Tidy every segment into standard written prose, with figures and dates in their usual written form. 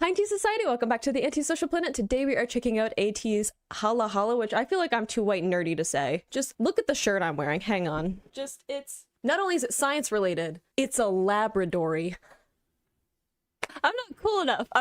Hi Anti-Society, welcome back to the Anti-Social Planet. Today we are checking out Ateez Hala Hala, which I feel like I'm too white and nerdy to say. Just look at the shirt I'm wearing, hang on. It's... Not only is it science related, it's a laboratory. I'm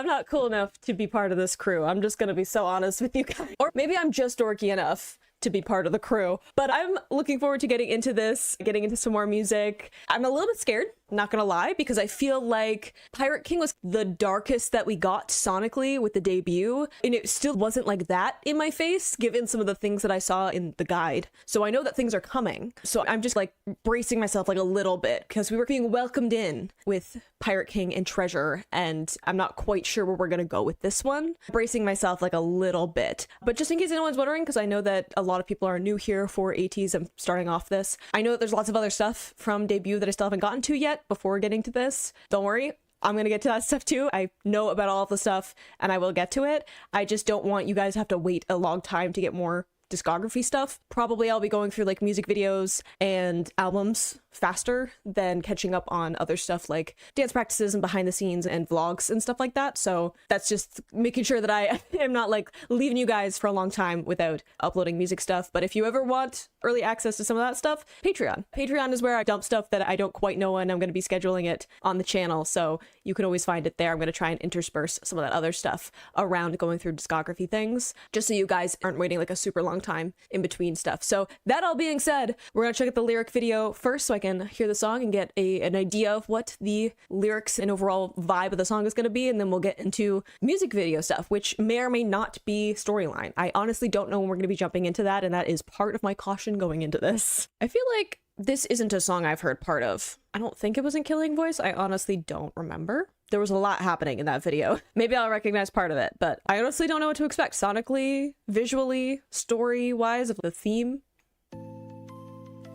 not cool enough to be part of this crew. I'm just gonna be so honest with you guys. Or maybe I'm just dorky enough to be part of the crew. But I'm looking forward to getting into this, getting into some more music. I'm a little bit scared, not gonna lie, because I feel like Pirate King was the darkest that we got sonically with the debut, and it still wasn't like that in my face, given some of the things that I saw in the guide. So I know that things are coming. So I'm just like bracing myself like a little bit, because we were being welcomed in with Pirate King and Treasure, and I'm not quite sure where we're gonna go with this one. Bracing myself like a little bit. But just in case anyone's wondering, because I know that a lot of people are new here for Ateez, I'm starting off this. I know that there's lots of other stuff from debut that I still haven't gotten to yet before getting to this. Don't worry, I'm gonna get to that stuff too. I know about all of the stuff and I will get to it. I just don't want you guys to have to wait a long time to get more discography stuff. Probably I'll be going through like music videos and albums faster than catching up on other stuff like dance practices and behind the scenes and vlogs and stuff like that. So that's just making sure that I am not like leaving you guys for a long time without uploading music stuff. But if you ever want early access to some of that stuff, Patreon. Patreon is where I dump stuff that I don't quite know, and I'm going to be scheduling it on the channel. So you can always find it there. I'm going to try and intersperse some of that other stuff around going through discography things, just so you guys aren't waiting like a super long time in between stuff. So that all being said, we're gonna check out the lyric video first so I can hear the song and get an idea of what the lyrics and overall vibe of the song is going to be, and then we'll get into music video stuff, which may or may not be storyline. I honestly don't know when we're going to be jumping into that, and that is part of my caution going into this. I feel like this isn't a song I've heard part of. I don't think it was in Killing Voice. I honestly don't remember. There was a lot happening in that video. Maybe I'll recognize part of it, but I honestly don't know what to expect sonically, visually, story-wise of the theme.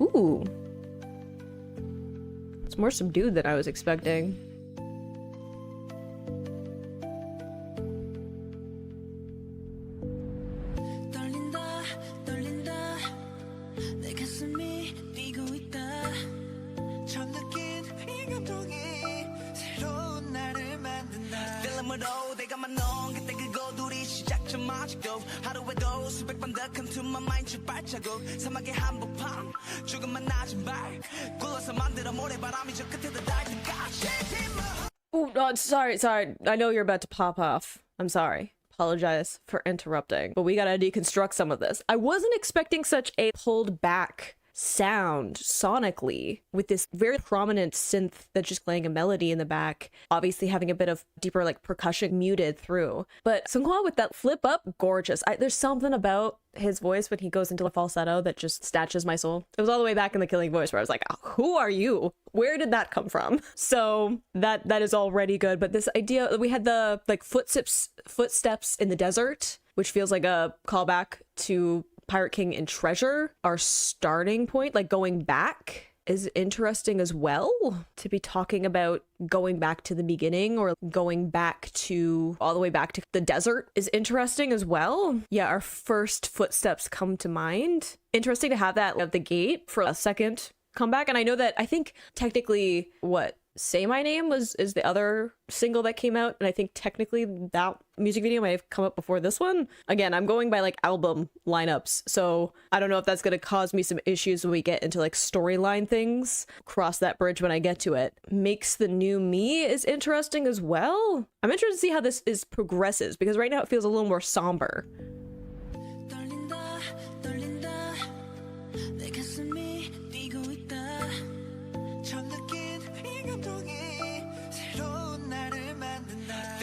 Ooh. It's more subdued than I was expecting. Oh, no, sorry. I know you're about to pop off. I'm sorry. Apologize for interrupting, but we gotta deconstruct some of this. I wasn't expecting such a pulled back sound sonically with this very prominent synth that's just playing a melody in the back, obviously having a bit of deeper like percussion muted through. But Seungkwan with that flip up, gorgeous. There's something about his voice when he goes into a falsetto that just snatches my soul. It was all the way back in the Killing Voice where I was like, oh, who are you? Where did that come from? So that is already good. But this idea, we had the like footsteps in the desert, which feels like a callback to Pirate King and Treasure. Our starting point, like going back, is interesting as well. To be talking about going back to the beginning or going back to all the way back to the desert is interesting as well. Yeah, our first footsteps come to mind. Interesting to have that at the gate for a second comeback. And I know that I think technically Say My Name is the other single that came out, and I think technically that music video might have come up before this one. Again, I'm going by like album lineups, so I don't know if that's going to cause me some issues when we get into like storyline things. Cross that bridge when I get to it. Makes the New Me is interesting as well. I'm interested to see how this progresses, because right now it feels a little more somber.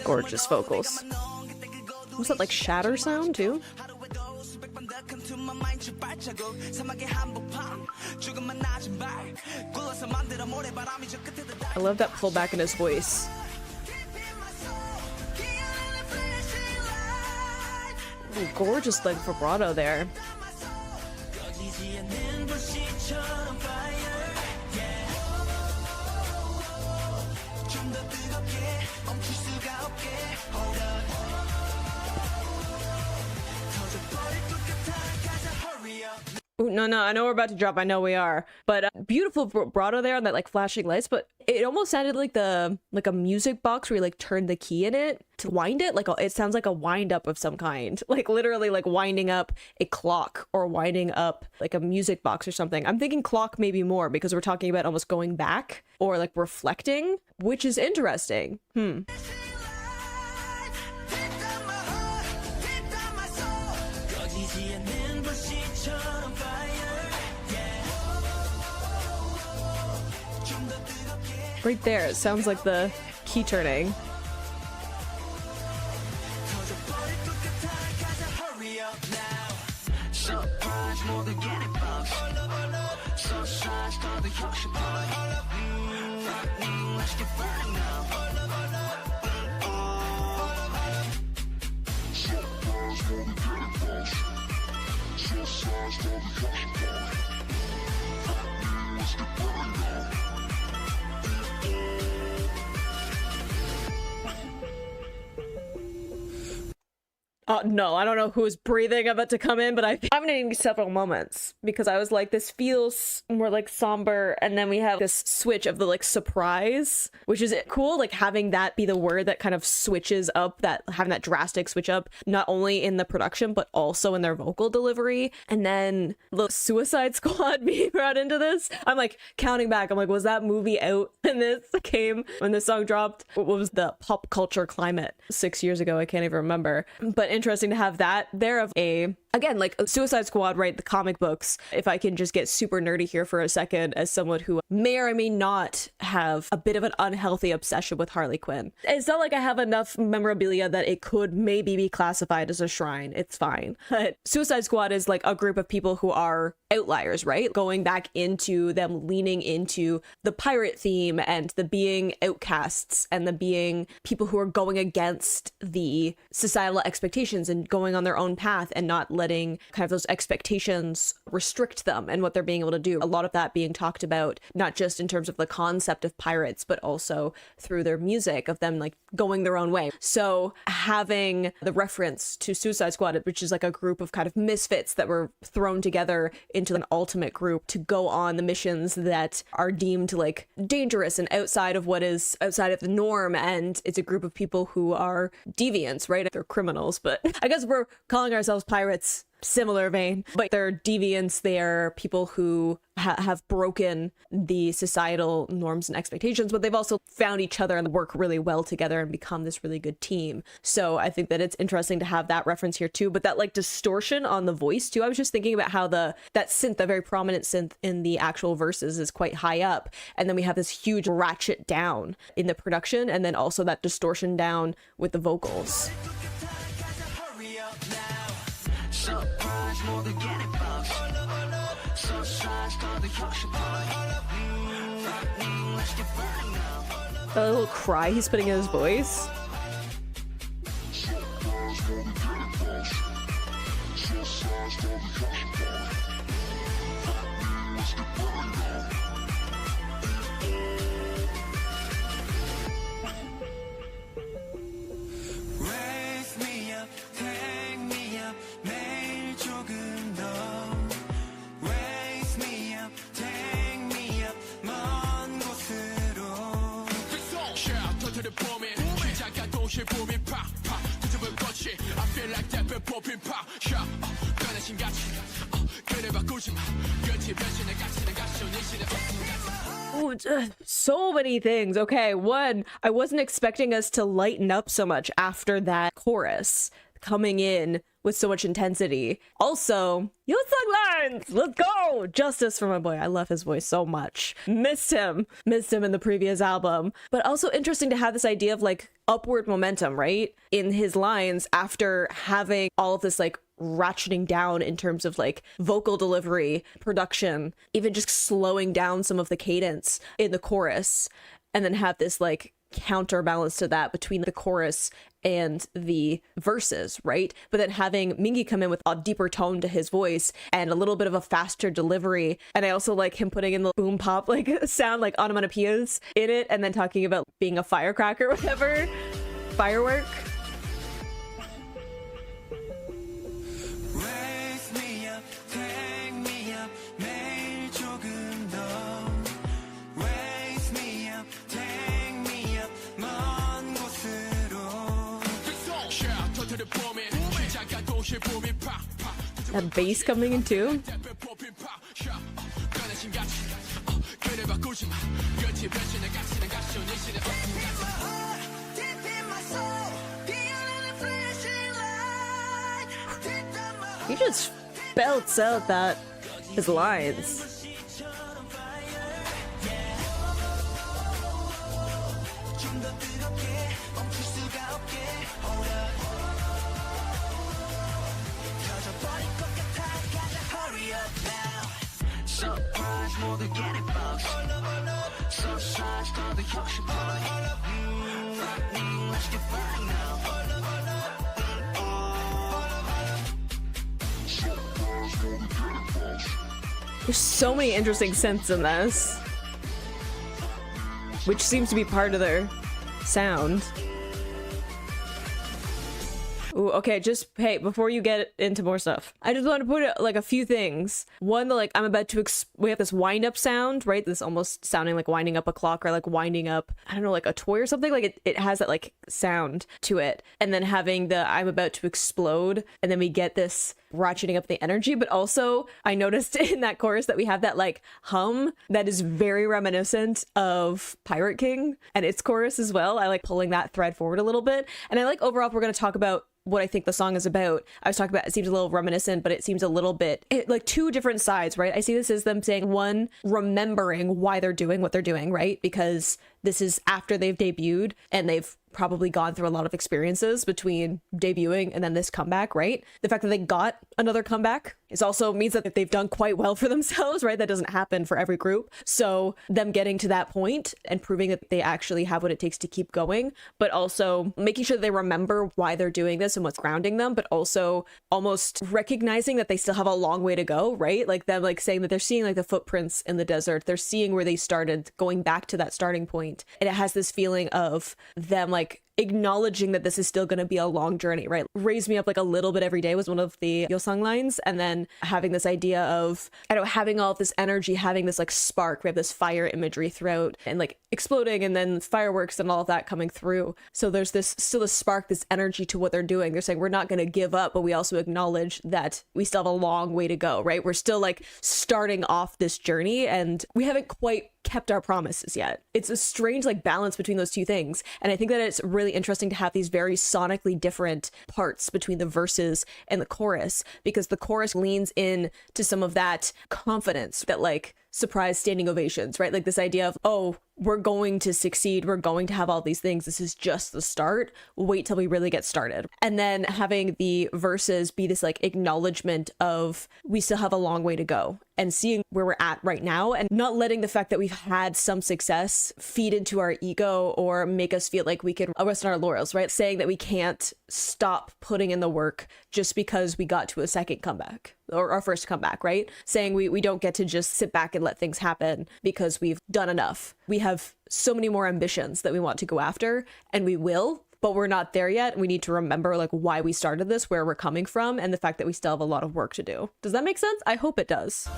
Gorgeous vocals. Was that like shatter sound too? I love that pullback in his voice. Ooh, gorgeous like vibrato there. Ooh, no, no, I know we're about to drop. I know we are. But beautiful vibrato there on that like flashing lights. But it almost sounded like a music box where you like turn the key in it to wind it. Like it sounds like a wind up of some kind. Like literally like winding up a clock or winding up like a music box or something. I'm thinking clock maybe more because we're talking about almost going back or like reflecting, which is interesting. Right there, it sounds like the key turning. No, I don't know who's breathing about to come in, but I'm gonna need several moments because I was like, this feels more like somber, and then we have this switch of the like surprise, which is cool, like having that be the word that kind of switches up, that having that drastic switch up, not only in the production but also in their vocal delivery. And then the Suicide Squad being brought into this, I'm like counting back. I'm like, was that movie out when this came, when this song dropped? What was the pop culture climate 6 years ago? I can't even remember. But interesting to have that there of a, again, like Suicide Squad, right? The comic books. If I can just get super nerdy here for a second, as someone who may or may not have a bit of an unhealthy obsession with Harley Quinn, it's not like I have enough memorabilia that it could maybe be classified as a shrine. It's fine. But Suicide Squad is like a group of people who are outliers, right? Going back into them leaning into the pirate theme and the being outcasts and the being people who are going against the societal expectations and going on their own path and not letting kind of those expectations restrict them and what they're being able to do. A lot of that being talked about, not just in terms of the concept of pirates, but also through their music, of them like going their own way. So having the reference to Suicide Squad, which is like a group of kind of misfits that were thrown together into an ultimate group to go on the missions that are deemed like dangerous and outside of what is outside of the norm. And it's a group of people who are deviants, right? They're criminals, but I guess we're calling ourselves pirates, similar vein, but they're deviants. They're people who have broken the societal norms and expectations, but they've also found each other and work really well together and become this really good team. So I think that it's interesting to have that reference here too, but that like distortion on the voice too. I was just thinking about how that synth, the very prominent synth in the actual verses, is quite high up, and then we have this huge ratchet down in the production, and then also that distortion down with the vocals. The little cry he's putting in his voice. Ooh, so many things. Okay, one, I wasn't expecting us to lighten up so much after that chorus coming in with so much intensity. Also, Yo Sung lines, let's go! Justice for my boy. I love his voice so much. Missed him in the previous album. But also interesting to have this idea of like upward momentum, right? In his lines after having all of this like ratcheting down in terms of like vocal delivery, production, even just slowing down some of the cadence in the chorus, and then have this like counterbalance to that between the chorus and the verses, right? But then having Mingi come in with a deeper tone to his voice and a little bit of a faster delivery. And I also like him putting in the boom pop like sound, like onomatopoeias in it, and then talking about being a firecracker or whatever. Firework. That bass coming in too. He just belts out his lines. There's so many interesting synths in this, which seems to be part of their sound. Ooh, okay, just, hey, before you get into more stuff, I just want to put like a few things. One, like I'm about to, we have this wind up sound, right? This almost sounding like winding up a clock or like winding up, I don't know, like a toy or something. Like it has that like sound to it. And then having the I'm about to explode. And then we get this ratcheting up the energy. But also I noticed in that chorus that we have that like hum that is very reminiscent of Pirate King and its chorus as well. I like pulling that thread forward a little bit. And I like overall, we're going to talk about what I think the song is about. I was talking about, it seems a little reminiscent, but it seems a little bit like two different sides, right? I see this as them saying, one, remembering why they're doing what they're doing, right? Because this is after they've debuted and they've probably gone through a lot of experiences between debuting and then this comeback, right? The fact that they got another comeback is also means that they've done quite well for themselves, right? That doesn't happen for every group. So them getting to that point and proving that they actually have what it takes to keep going, but also making sure that they remember why they're doing this and what's grounding them, but also almost recognizing that they still have a long way to go, right? Like them like saying that they're seeing like the footprints in the desert. They're seeing where they started, going back to that starting point. And it has this feeling of them like acknowledging that this is still going to be a long journey, right? Raise me up like a little bit every day was one of the Yosung lines. And then having this idea of, I don't know, having all of this energy, having this like spark, we have this fire imagery throughout and like exploding and then fireworks and all of that coming through. So there's this still a spark, this energy to what they're doing. They're saying we're not going to give up, but we also acknowledge that we still have a long way to go, right? We're still like starting off this journey and we haven't quite kept our promises yet. It's a strange like balance between those two things. And I think that it's really interesting to have these very sonically different parts between the verses and the chorus, because the chorus leans in to some of that confidence that like surprise standing ovations, right? Like this idea of, oh, we're going to succeed. We're going to have all these things. This is just the start. Wait till we really get started. And then having the verses be this like acknowledgement of we still have a long way to go and seeing where we're at right now and not letting the fact that we've had some success feed into our ego or make us feel like we can rest on our laurels, right? Saying that we can't stop putting in the work just because we got to a second comeback or our first comeback, right? Saying we don't get to just sit back and let things happen because we've done enough. We have so many more ambitions that we want to go after, and we will, but we're not there yet. We need to remember like why we started this, where we're coming from, and the fact that we still have a lot of work to do. Does that make sense? I hope it does.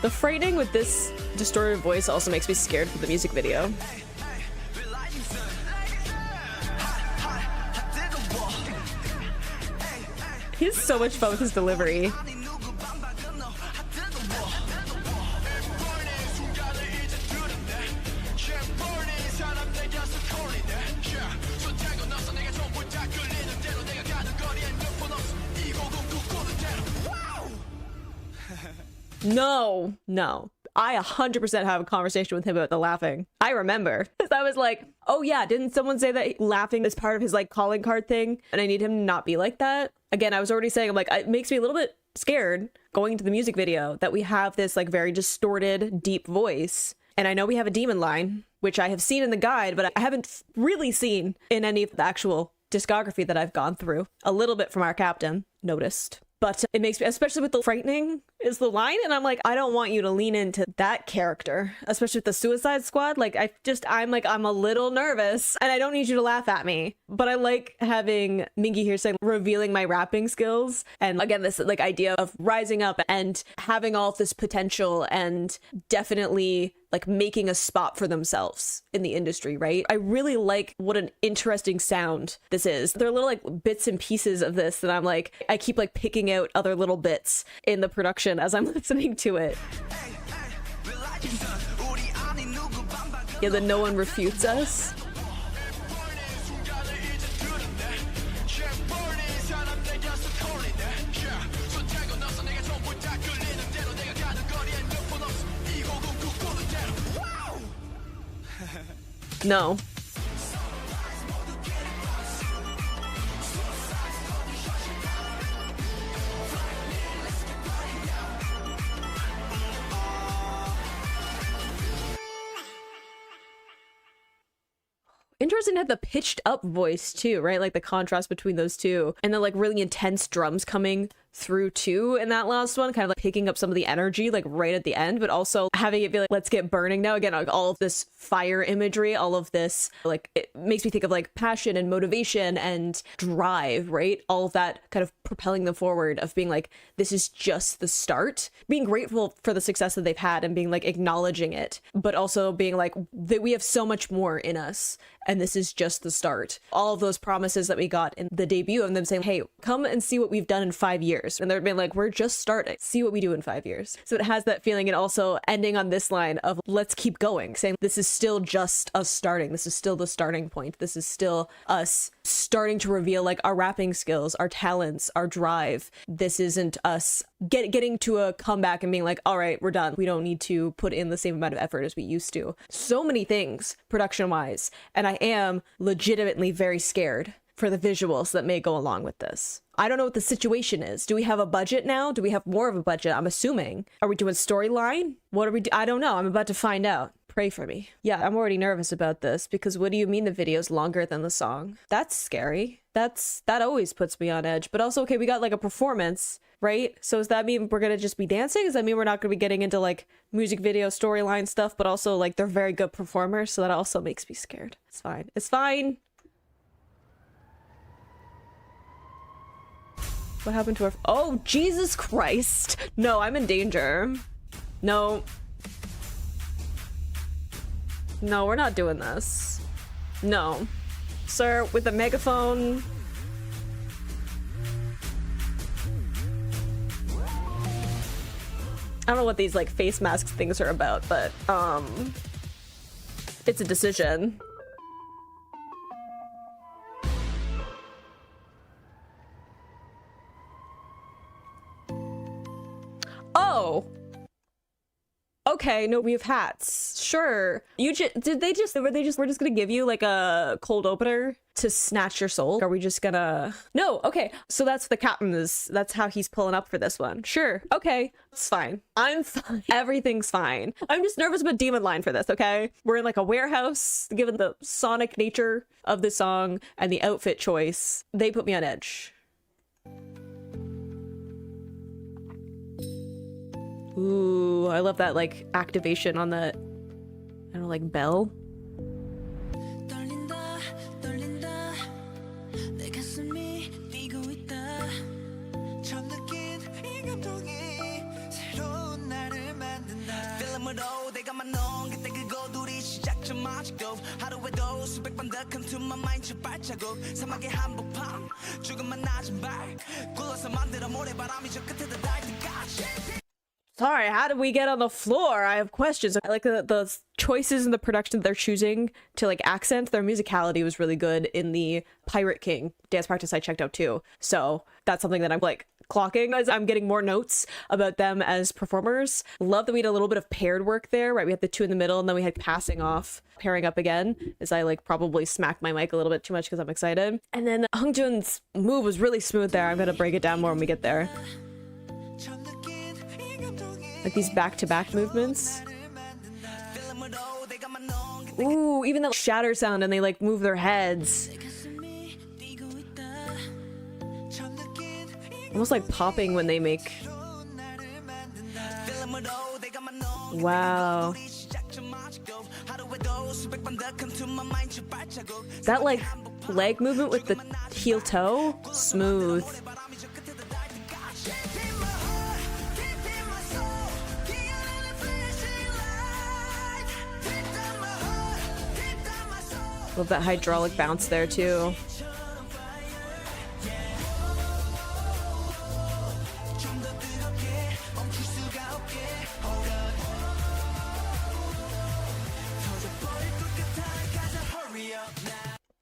The frightening with this distorted voice also makes me scared for the music video. He has so much fun with his delivery. No. I 100% have a conversation with him about the laughing. I remember. Because I was like, oh yeah, didn't someone say that laughing is part of his like calling card thing? And I need him to not be like that. Again, I was already saying, I'm like, it makes me a little bit scared going into the music video that we have this like very distorted, deep voice. And I know we have a demon line, which I have seen in the guide, but I haven't really seen in any of the actual discography that I've gone through. A little bit from our captain, noticed. But it makes me, especially with the frightening, is the line. And I'm like, I don't want you to lean into that character, especially with the Suicide Squad. Like, I'm a little nervous and I don't need you to laugh at me. But I like having Mingy here saying, revealing my rapping skills. And again, this like idea of rising up and having all of this potential and definitely like making a spot for themselves in the industry, right? I really like what an interesting sound this is. There are little like bits and pieces of this that I'm like, I keep like picking out other little bits in the production as I'm listening to it. Yeah, the No One Refutes Us. No. Interesting to have the pitched up voice too, right? Like the contrast between those two and the like really intense drums coming through too in that last one, kind of like picking up some of the energy like right at the end, but also having it be like, let's get burning now. Again, like all of this fire imagery, all of this, like it makes me think of like passion and motivation and drive, right? All of that kind of propelling them forward, of being like, this is just the start, being grateful for the success that they've had and being like acknowledging it, but also being like that we have so much more in us and this is just the start. All of those promises that we got in the debut of them saying, hey, come and see what we've done in 5 years. And they're being like, we're just starting. See what we do in 5 years. So it has that feeling, and also ending on this line of let's keep going, saying this is still just us starting. This is still the starting point. This is still us starting to reveal like our rapping skills, our talents, our drive. This isn't us getting to a comeback and being like, all right, we're done. We don't need to put in the same amount of effort as we used to. So many things production wise. And I am legitimately very scared for the visuals that may go along with this. I don't know what the situation is. Do we have a budget now? Do we have more of a budget? I'm assuming. Are we doing storyline? What are we I don't know. I'm about to find out. Pray for me. Yeah, I'm already nervous about this because what do you mean the video's longer than the song? That's scary. That always puts me on edge. But also, okay, we got like a performance, right? So does that mean we're gonna just be dancing? Does that mean we're not gonna be getting into like music video storyline stuff, but also like they're very good performers, so that also makes me scared. It's fine. It's fine. What happened to her? Oh, Jesus Christ. No, I'm in danger. No. No, we're not doing this. No. Sir, with the megaphone. I don't know what these like face masks things are about, but it's a decision. Oh. Okay, no, we have hats. Sure. We're just gonna give you like a cold opener to snatch your soul? Are we just gonna... No, okay. So that's the captain that's how he's pulling up for this one. Sure. Okay. It's fine. I'm fine. Everything's fine. I'm just nervous about Demon Line for this, okay? We're in like a warehouse, given the sonic nature of the song and the outfit choice. They put me on edge. Ooh, I love that like activation on the, I don't know, like bell. Sorry, how did we get on the floor? I have questions. I like the choices in the production that they're choosing to like accent their musicality was really good in the Pirate King dance practice I checked out too. So that's something that I'm like clocking as I'm getting more notes about them as performers. Love that we had a little bit of paired work there, right? We had the two in the middle and then we had passing off, pairing up again, as I like probably smacked my mic a little bit too much because I'm excited. And then Hungjun's move was really smooth there. I'm gonna break it down more when we get there. Like these back-to-back movements. Ooh, even the shatter sound and they like move their heads. Almost like popping when they make Wow. That like leg movement with the heel toe, smooth. Love that hydraulic bounce there too.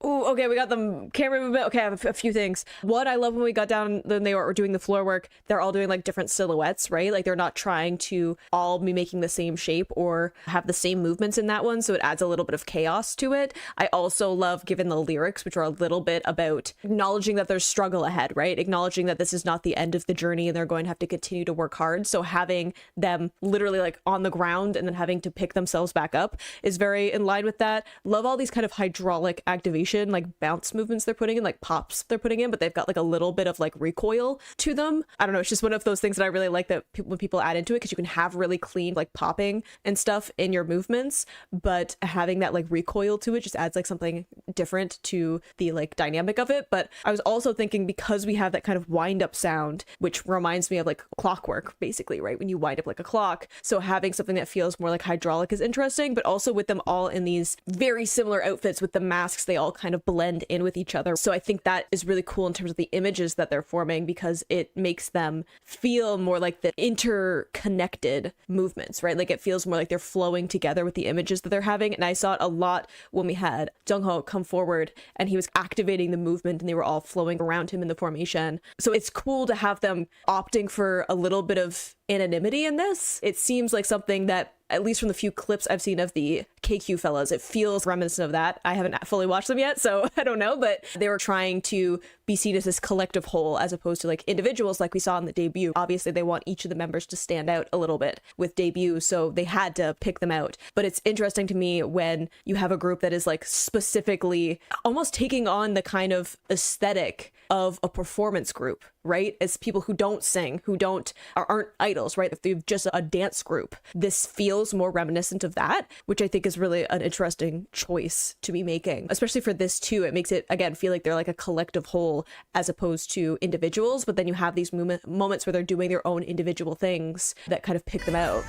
Ooh, okay, we got the camera movement. Okay, I have a few things. One, I love when we got down, then they were doing the floor work, they're all doing like different silhouettes, right? Like they're not trying to all be making the same shape or have the same movements in that one, so it adds a little bit of chaos to it. I also love, given the lyrics, which are a little bit about acknowledging that there's struggle ahead, right? Acknowledging that this is not the end of the journey and they're going to have to continue to work hard. So having them literally like on the ground and then having to pick themselves back up is very in line with that. Love all these kind of hydraulic activation, like bounce movements they're putting in, like pops they're putting in, but they've got like a little bit of like recoil to them. I don't know, it's just one of those things that I really like that when people add into it, because you can have really clean like popping and stuff in your movements, but having that like recoil to it just adds like something different to the like dynamic of it. But I was also thinking, because we have that kind of wind up sound, which reminds me of like clockwork basically, right? When you wind up like a clock, so having something that feels more like hydraulic is interesting. But also with them all in these very similar outfits with the masks, they all kind of blend in with each other. So I think that is really cool in terms of the images that they're forming, because it makes them feel more like the interconnected movements, right? Like it feels more like they're flowing together with the images that they're having. And I saw it a lot when we had Jungho come forward and he was activating the movement and they were all flowing around him in the formation. So it's cool to have them opting for a little bit of anonymity in this. It seems like something that, at least from the few clips I've seen of the KQ fellas, it feels reminiscent of that. I haven't fully watched them yet, so I don't know, but they were trying to be seen as this collective whole as opposed to like individuals like we saw in the debut. Obviously, they want each of the members to stand out a little bit with debut, so they had to pick them out. But it's interesting to me when you have a group that is like specifically almost taking on the kind of aesthetic of a performance group, right? As people who don't sing, who aren't idols, right? If they're just a dance group, this feels more reminiscent of that, which I think is really an interesting choice to be making, especially for this too. It makes it, again, feel like they're like a collective whole as opposed to individuals, but then you have these moments where they're doing their own individual things that kind of pick them out.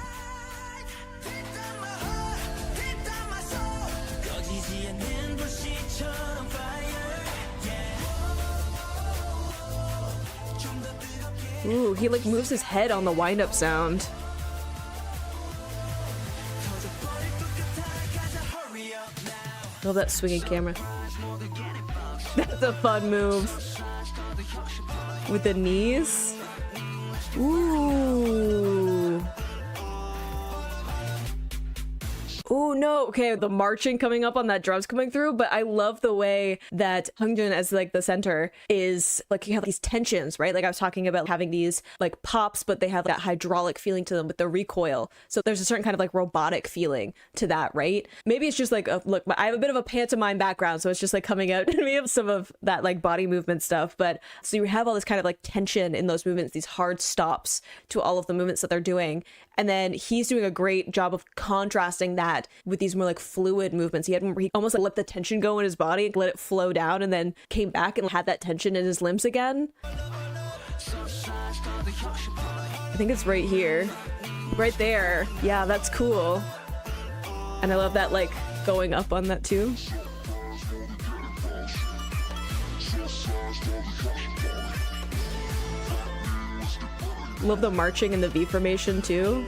Ooh, he like moves his head on the wind-up sound. Love that swinging camera. That's a fun move. With the knees. Ooh. Oh no, okay, the marching coming up on that drums coming through, but I love the way that Hungjun as like the center is like, you have these tensions, right? Like I was talking about having these like pops, but they have that hydraulic feeling to them with the recoil. So there's a certain kind of like robotic feeling to that, right? Maybe it's just like, look, I have a bit of a pantomime background, so it's just like coming out in me of some of that like body movement stuff. But so you have all this kind of like tension in those movements, these hard stops to all of the movements that they're doing. And then he's doing a great job of contrasting that with these more like fluid movements. He had one where he almost like let the tension go in his body, let it flow down, and then came back and had that tension in his limbs again. I think it's right here. Right there. Yeah, that's cool. And I love that like going up on that too. Love the marching in the V formation too.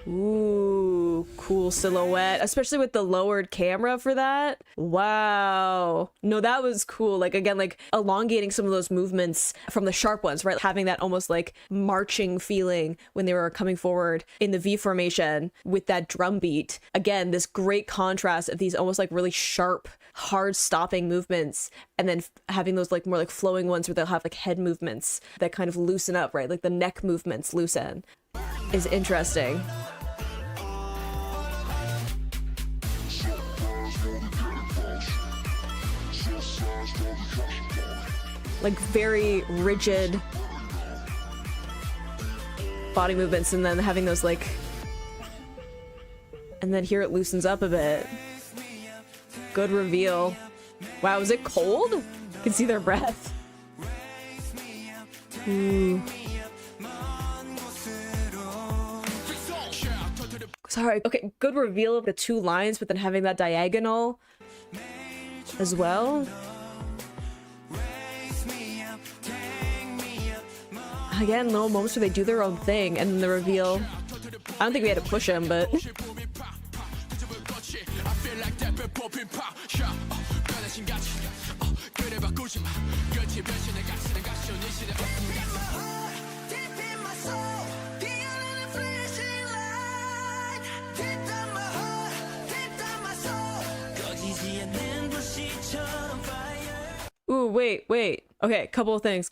Ooh, cool silhouette, especially with the lowered camera for that. Wow. No, that was cool. Like, again, like elongating some of those movements from the sharp ones, right? Having that almost like marching feeling when they were coming forward in the V formation with that drum beat. Again, this great contrast of these almost like really sharp, hard stopping movements, and then having those like more like flowing ones where they'll have like head movements that kind of loosen up, right? Like the neck movements loosen is interesting. Like very rigid. body movements and then having those like, and then here it loosens up a bit. Good reveal. Wow, is it cold? You can see their breath. Ooh. Sorry, okay, good reveal of the two lines, but then having that diagonal as well. Again, little moments where they do their own thing, and then the reveal. I don't think we had to push him, but... Ooh, wait. Okay, couple of things.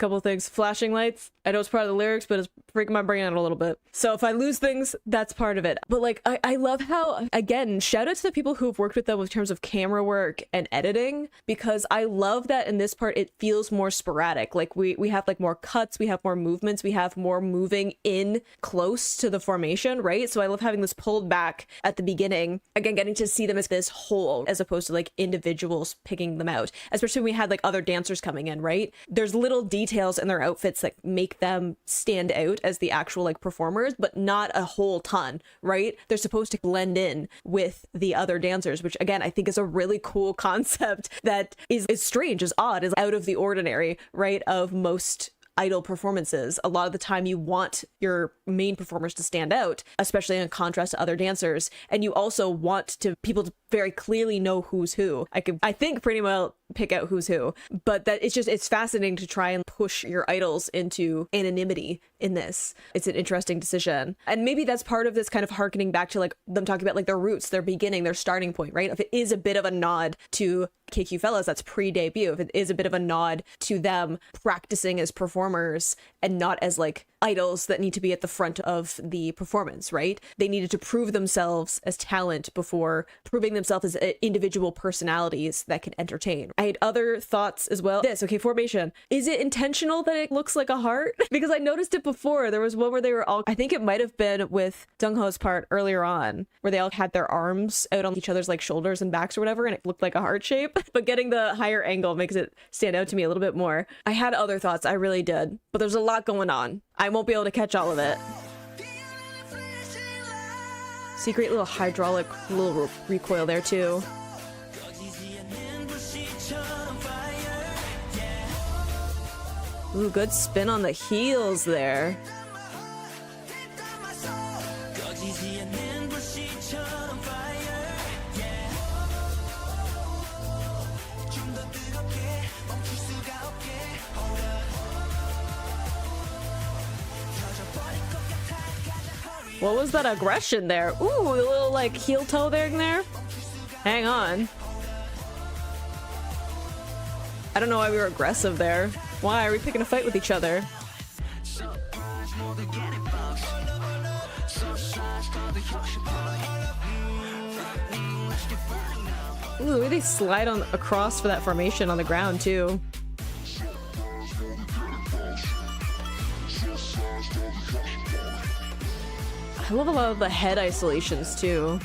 Flashing lights. I know it's part of the lyrics, but it's freaking my brain out a little bit. So if I lose things, that's part of it. But like, I love how, again, shout out to the people who've worked with them in terms of camera work and editing, because I love that in this part, it feels more sporadic. Like we have like more cuts, we have more movements, we have more moving in close to the formation, right? So I love having this pulled back at the beginning. Again, getting to see them as this whole, as opposed to like individuals picking them out, especially when we had like other dancers coming in, right? There's little details in their outfits that make them stand out as the actual like performers, but not a whole ton, right? They're supposed to blend in with the other dancers, which again, I think is a really cool concept that is strange, is odd, is out of the ordinary, right? Of most idol performances. A lot of the time you want your main performers to stand out, especially in contrast to other dancers. And you also want people to very clearly know who's who. I think pretty well pick out who's who, but that it's fascinating to try and push your idols into anonymity in this. It's an interesting decision. And maybe that's part of this kind of harkening back to like them talking about like their roots, their beginning, their starting point, right? If it is a bit of a nod to KQ Fellas, that's pre-debut. If it is a bit of a nod to them practicing as performers and not as like idols that need to be at the front of the performance, right? They needed to prove themselves as talent before proving themselves as individual personalities that can entertain. I had other thoughts as well. Okay, formation. Is it intentional that it looks like a heart? Because I noticed it before. There was one where they were all, I think it might have been with Dongho's part earlier on, where they all had their arms out on each other's like shoulders and backs or whatever, and it looked like a heart shape. But getting the higher angle makes it stand out to me a little bit more. I had other thoughts, I really did. But there's a lot going on. I won't be able to catch all of it. See, great little hydraulic little recoil there too. Ooh, good spin on the heels there. What was that aggression there? Ooh, a little like heel toe there. Hang on. I don't know why we were aggressive there. Why are we picking a fight with each other? Ooh, the way they slide on across for that formation on the ground too. I love a lot of the head isolations too.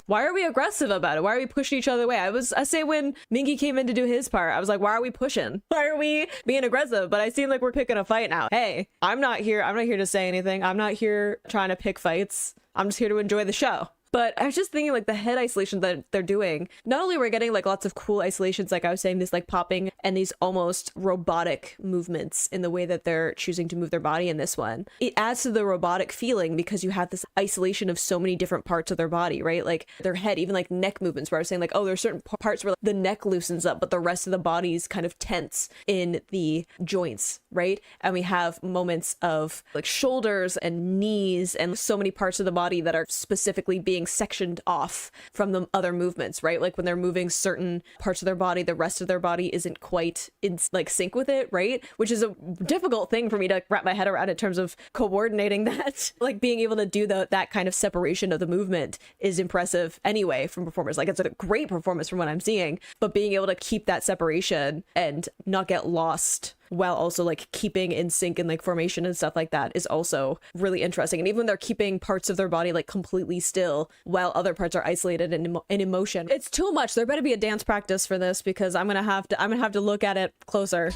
Why are we aggressive about it? Why are we pushing each other away? I say when Mingy came in to do his part, I was like, why are we pushing? Why are we being aggressive? But I seem like we're picking a fight now. Hey, I'm not here to say anything. I'm not here trying to pick fights. I'm just here to enjoy the show. But I was just thinking like the head isolation that they're doing, not only we're getting like lots of cool isolations, like I was saying, this like popping and these almost robotic movements in the way that they're choosing to move their body in this one. It adds to the robotic feeling because you have this isolation of so many different parts of their body, right? Like their head, even like neck movements where I was saying like, oh, there's certain parts where like, the neck loosens up, but the rest of the body's kind of tense in the joints, right? And we have moments of like shoulders and knees and so many parts of the body that are specifically being sectioned off from the other movements, right? Like when they're moving certain parts of their body, the rest of their body isn't quite in like sync with it, right? Which is a difficult thing for me to wrap my head around in terms of coordinating that. Like being able to do that kind of separation of the movement is impressive anyway from performers. Like it's a great performance from what I'm seeing, but being able to keep that separation and not get lost while also like keeping in sync and like formation and stuff like that is also really interesting. And even when they're keeping parts of their body like completely still while other parts are isolated and in emotion, it's too much. There better be a dance practice for this, because I'm gonna have to look at it closer.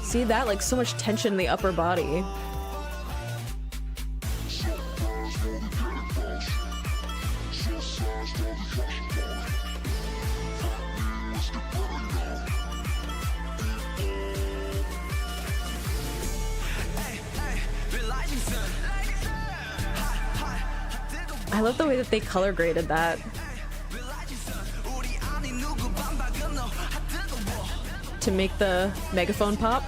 See that? Like, so much tension in the upper body. I love the way that they color graded that. To make the megaphone pop.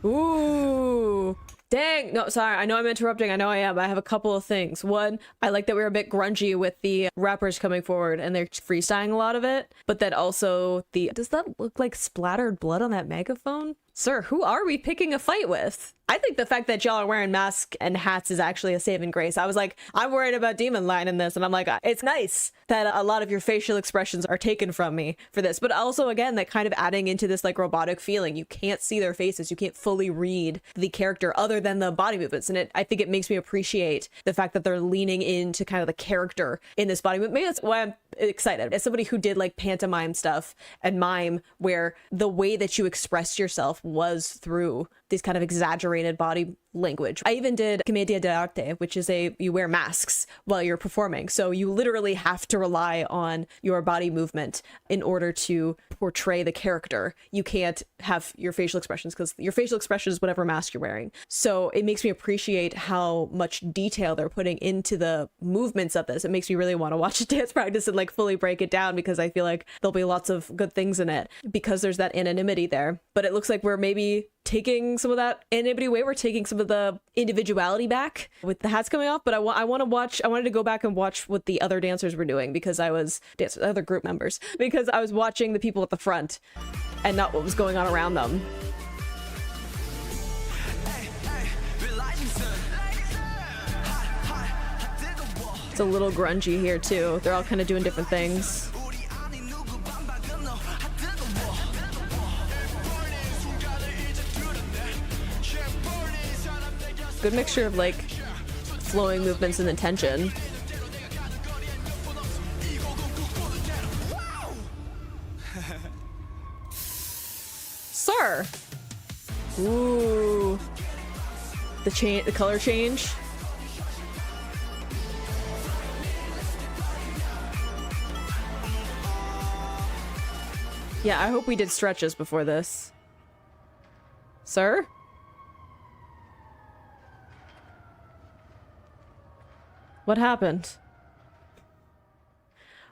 Ooh. Dang. No, sorry. I know I'm interrupting. I know I am. I have a couple of things. One, I like that we were a bit grungy with the rappers coming forward and they're freestyling a lot of it. But then also does that look like splattered blood on that megaphone? Sir, who are we picking a fight with? I think the fact that y'all are wearing masks and hats is actually a saving grace. I was like, I'm worried about Demon Line in this, and I'm like, it's nice that a lot of your facial expressions are taken from me for this. But also, again, that kind of adding into this like robotic feeling. You can't see their faces. You can't fully read the character other than the body movements. And I think it makes me appreciate the fact that they're leaning into kind of the character in this body movement. Maybe that's why I'm excited. As somebody who did like pantomime stuff and mime, where the way that you expressed yourself was through these kind of exaggerated body language. I even did commedia dell'arte, which is you wear masks while you're performing. So you literally have to rely on your body movement in order to portray the character. You can't have your facial expressions because your facial expression is whatever mask you're wearing. So it makes me appreciate how much detail they're putting into the movements of this. It makes me really want to watch a dance practice and like fully break it down, because I feel like there'll be lots of good things in it because there's that anonymity there. But it looks like we're maybe taking some of that anonymity away. We're taking some of the individuality back with the hats coming off. But I wanted to go back and watch what the other dancers were doing, because other group members, because I was watching the people at the front and not what was going on around them. It's a little grungy here too. They're all kind of doing different things. Good mixture of like flowing movements and then tension. Sir. Ooh. The color change. Yeah, I hope we did stretches before this. Sir? What happened?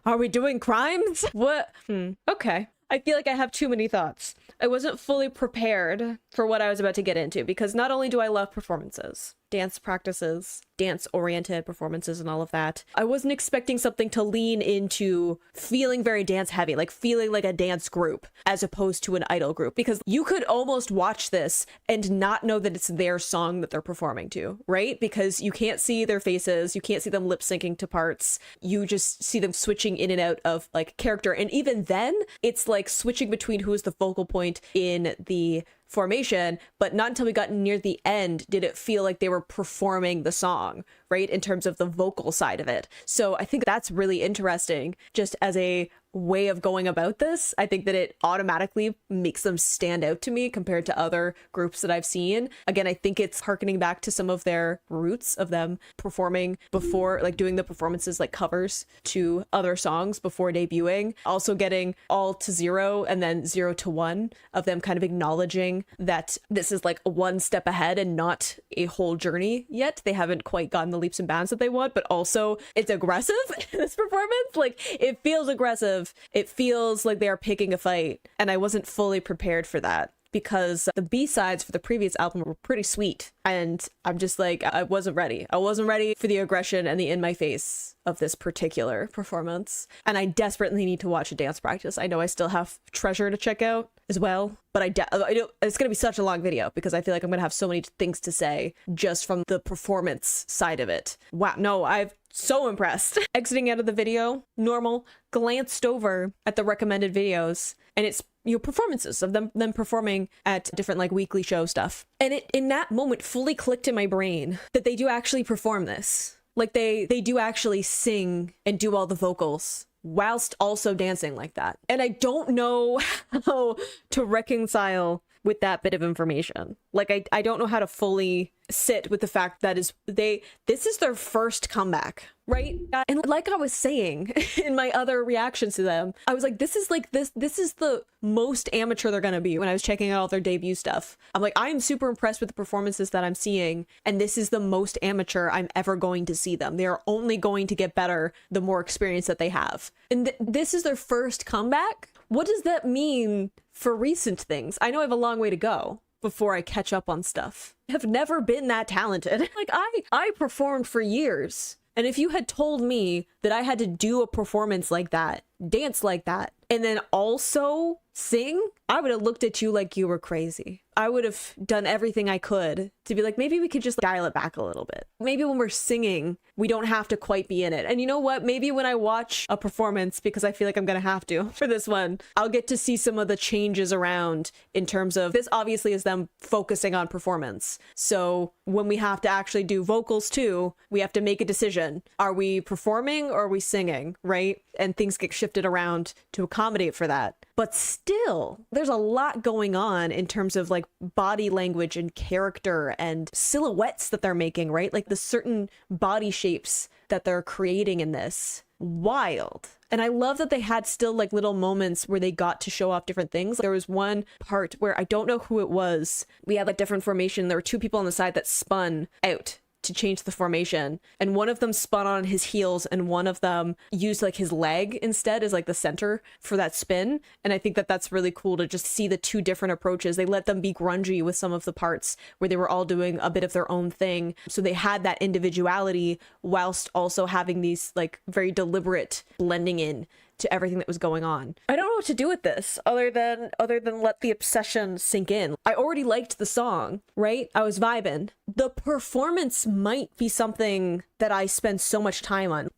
Are we doing crimes? What? Okay. I feel like I have too many thoughts. I wasn't fully prepared for what I was about to get into, because not only do I love performances, dance practices, dance-oriented performances and all of that, I wasn't expecting something to lean into feeling very dance-heavy, like feeling like a dance group as opposed to an idol group, because you could almost watch this and not know that it's their song that they're performing to, right? Because you can't see their faces, you can't see them lip-syncing to parts, you just see them switching in and out of like character, and even then, it's like switching between who is the focal point in the formation, but not until we got near the end did it feel like they were performing the song, right? In terms of the vocal side of it. So I think that's really interesting just as a way of going about this. I think that it automatically makes them stand out to me compared to other groups that I've seen. Again, I think it's harkening back to some of their roots of them performing before, like doing the performances like covers to other songs before debuting. Also getting all to 0 and then 0 to 1 of them kind of acknowledging that this is like one step ahead and not a whole journey yet. They haven't quite gotten the leaps and bounds that they want, but also it's aggressive in this performance. Like it feels aggressive. It feels like they are picking a fight, and I wasn't fully prepared for that because the B-sides for the previous album were pretty sweet, and I'm just like, I wasn't ready. I wasn't ready for the aggression and the in my face of this particular performance, and I desperately need to watch a dance practice. I know I still have Treasure to check out, as well. But I don't, it's gonna be such a long video because I feel like I'm gonna have so many things to say just from the performance side of it. Wow, no, I'm so impressed. Exiting out of the video, normal, glanced over at the recommended videos, and it's, you know, performances of them performing at different like weekly show stuff. And it, in that moment, fully clicked in my brain that they do actually perform this. Like they do actually sing and do all the vocals whilst also dancing like that. And I don't know how to reconcile with that bit of information. Like I don't know how to fully sit with the fact that this is their first comeback, right? And like I was saying in my other reactions to them, I was like, this is the most amateur they're gonna be when I was checking out all their debut stuff. I'm like, I am super impressed with the performances that I'm seeing, and this is the most amateur I'm ever going to see them. They are only going to get better the more experience that they have. And this is their first comeback? What does that mean for recent things? I know I have a long way to go before I catch up on stuff. I have never been that talented. Like I performed for years. And if you had told me that I had to do a performance like that, dance like that, and then also sing, I would have looked at you like you were crazy. I would have done everything I could to be like, maybe we could just dial it back a little bit. Maybe when we're singing, we don't have to quite be in it. And you know what? Maybe when I watch a performance, because I feel like I'm gonna have to for this one, I'll get to see some of the changes around in terms of, this obviously is them focusing on performance. So when we have to actually do vocals too, we have to make a decision. Are we performing or are we singing, right? And things get shifted around to accommodate for that. But still, there's a lot going on in terms of like body language and character and silhouettes that they're making, right? Like the certain body shapes that they're creating in this. Wild. And I love that they had still like little moments where they got to show off different things. There was one part where I don't know who it was. We had like different formation. There were two people on the side that spun out to change the formation, and one of them spun on his heels and one of them used like his leg instead as like the center for that spin. And I think that that's really cool to just see the two different approaches. They let them be grungy with some of the parts where they were all doing a bit of their own thing, so they had that individuality whilst also having these like very deliberate blending in to everything that was going on. I don't know what to do with this other than let the obsession sink in. I already liked the song, right? I was vibing. The performance might be something that I spend so much time on.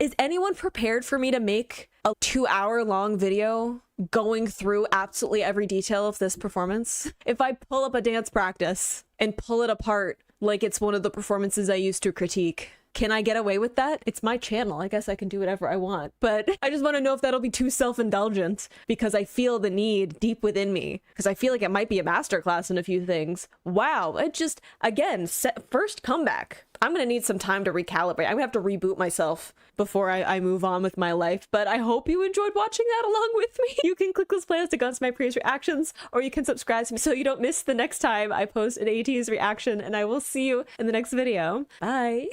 Is anyone prepared for me to make a 2-hour long video going through absolutely every detail of this performance? If I pull up a dance practice and pull it apart like it's one of the performances I used to critique, can I get away with that? It's my channel. I guess I can do whatever I want. But I just want to know if that'll be too self-indulgent, because I feel the need deep within me, because I feel like it might be a masterclass in a few things. Wow. It just, again, first comeback. I'm going to need some time to recalibrate. I'm going to have to reboot myself before I move on with my life. But I hope you enjoyed watching that along with me. You can click those plans to go into my previous reactions, or you can subscribe to me so you don't miss the next time I post an Ateez reaction, and I will see you in the next video. Bye.